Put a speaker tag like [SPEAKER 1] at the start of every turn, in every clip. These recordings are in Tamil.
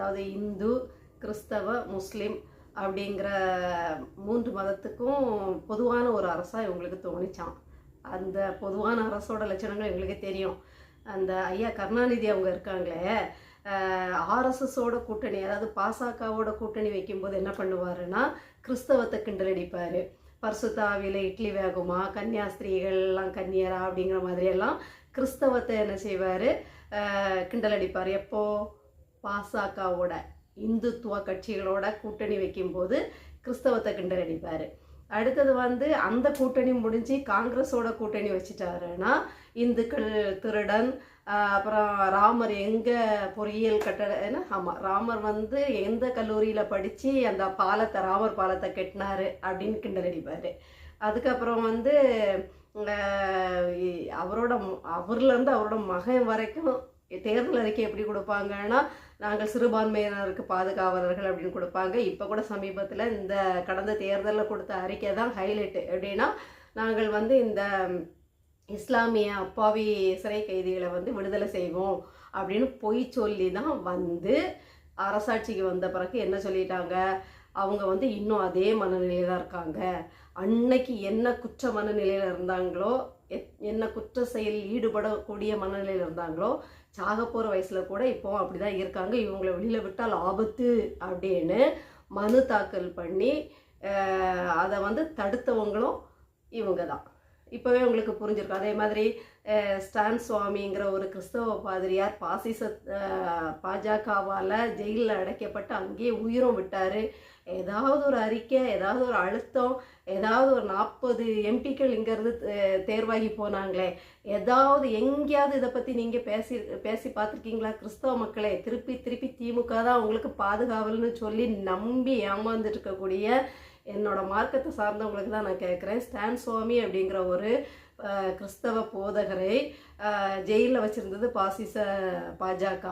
[SPEAKER 1] அதாவது இந்து, கிறிஸ்தவ, முஸ்லீம் அப்படிங்கிற 3 மதத்துக்கும் பொதுவான ஒரு அரசாக இவங்களுக்கு தோணிச்சான். அந்த பொதுவான அரசோட லட்சணங்கள் எங்களுக்கு தெரியும். அந்த ஐயா கருணாநிதி அவங்க இருக்காங்களே, ஆர்எஸ்எஸோட கூட்டணி, அதாவது பாசகவோட கூட்டணி வைக்கும்போது என்ன பண்ணுவாருன்னா, கிறிஸ்தவத்தை கிண்டல் அடிப்பார். பரிசுத்தாவில இட்லி வேகுமா, கன்னியாஸ்திரீகள்லாம் கன்னியரா அப்படிங்கிற மாதிரியெல்லாம் கிறிஸ்தவத்தை என்ன செய்வார், கிண்டல் அடிப்பார். எப்போ பாசகவோட இந்துத்துவ கட்சிகளோட கூட்டணி வைக்கும்போது கிறிஸ்தவத்தை கிண்டல் அடிப்பார். அடுத்தது அந்த கூட்டணி முடிஞ்சு காங்கிரஸோட கூட்டணி வச்சுட்டாருன்னா இந்துக்கள் திருடன், அப்புறம் ராமர் எங்கே பொறியியல் ஆமாம், ராமர் எந்த கல்லூரியில் படித்து அந்த பாலத்தை, ராமர் பாலத்தை கட்டினாரு அப்படின்னு கிண்டல் அடிப்பார். அதுக்கப்புறம் அவர்லேருந்து அவரோட மகன் வரைக்கும் தேர்தல் அறிக்கை எப்படி கொடுப்பாங்கன்னா, நாங்கள் சிறுபான்மையினருக்கு பாதுகாவலர்கள் அப்படின்னு கொடுப்பாங்க. இப்போ கூட சமீபத்தில் இந்த கடந்த தேர்தலில் கொடுத்த அறிக்கை தான் ஹைலைட்டு. எப்படின்னா, நாங்கள் இந்த இஸ்லாமிய அப்பாவி சிறை கைதிகளை விடுதலை செய்வோம் அப்படின்னு பொய் சொல்லி தான் அரசாட்சிக்கு வந்த பிறகு என்ன சொல்லிட்டாங்க, அவங்க இன்னும் அதே மனநிலையில் தான் இருக்காங்க. அன்னைக்கு என்ன குற்ற மனநிலையில் இருந்தாங்களோ, என்ன குற்ற செயலில் ஈடுபடக்கூடிய மனநிலையில் இருந்தாங்களோ, சாக போகிற வயசில் கூட இப்போ அப்படி தான் இருக்காங்க. இவங்களை வெளியில் விட்டால் ஆபத்து அப்படின்னு மனு தாக்கல் பண்ணி அதை தடுத்தவங்களும் இவங்க தான். இப்போவே உங்களுக்கு புரிஞ்சிருக்கும். அதே மாதிரி ஸ்டான் சுவாமிங்கிற ஒரு கிறிஸ்தவ பாதிரியார் பாஜகவால் ஜெயிலில் அடைக்கப்பட்டு அங்கேயே உயிரும் விட்டார். ஏதாவது ஒரு அறிக்கை, ஏதாவது ஒரு அழுத்தம், ஏதாவது ஒரு 40 எம்பிக்கள் இங்கேருந்து தேர்வாகி போனாங்களே, ஏதாவது எங்கேயாவது இதை பற்றி நீங்கள் பேசி பார்த்துருக்கீங்களா? கிறிஸ்தவ மக்களே, திருப்பி திமுக தான் உங்களுக்கு பாதுகாவல்னு சொல்லி நம்பி ஏமாந்துட்டு இருக்கக்கூடிய என்னோட மார்க்கத்தை சார்ந்தவங்களுக்கு தான் நான் கேட்குறேன். ஸ்டான் சுவாமி அப்படிங்கிற ஒரு கிறிஸ்தவ போதகரை ஜெயிலில் வச்சுருந்தது பாஜக.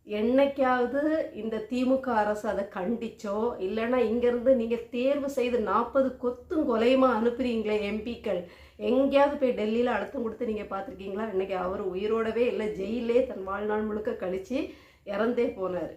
[SPEAKER 1] என்னைக்காவது இந்த திமுக அரசு அதை கண்டிச்சோ, இல்லைன்னா இங்கேருந்து நீங்கள் தேர்வு செய்து 40 கொத்தும் கொலையுமா அனுப்புறீங்களே எம்பிக்கள், எங்கேயாவது போய் டெல்லியில் அழுத்தம் கொடுத்து நீங்கள் பார்த்துருக்கீங்களா? இன்றைக்கி அவர் உயிரோடவே இல்லை, ஜெயிலே தன் வாழ்நாள் முழுக்க கழித்து இறந்தே போனார்.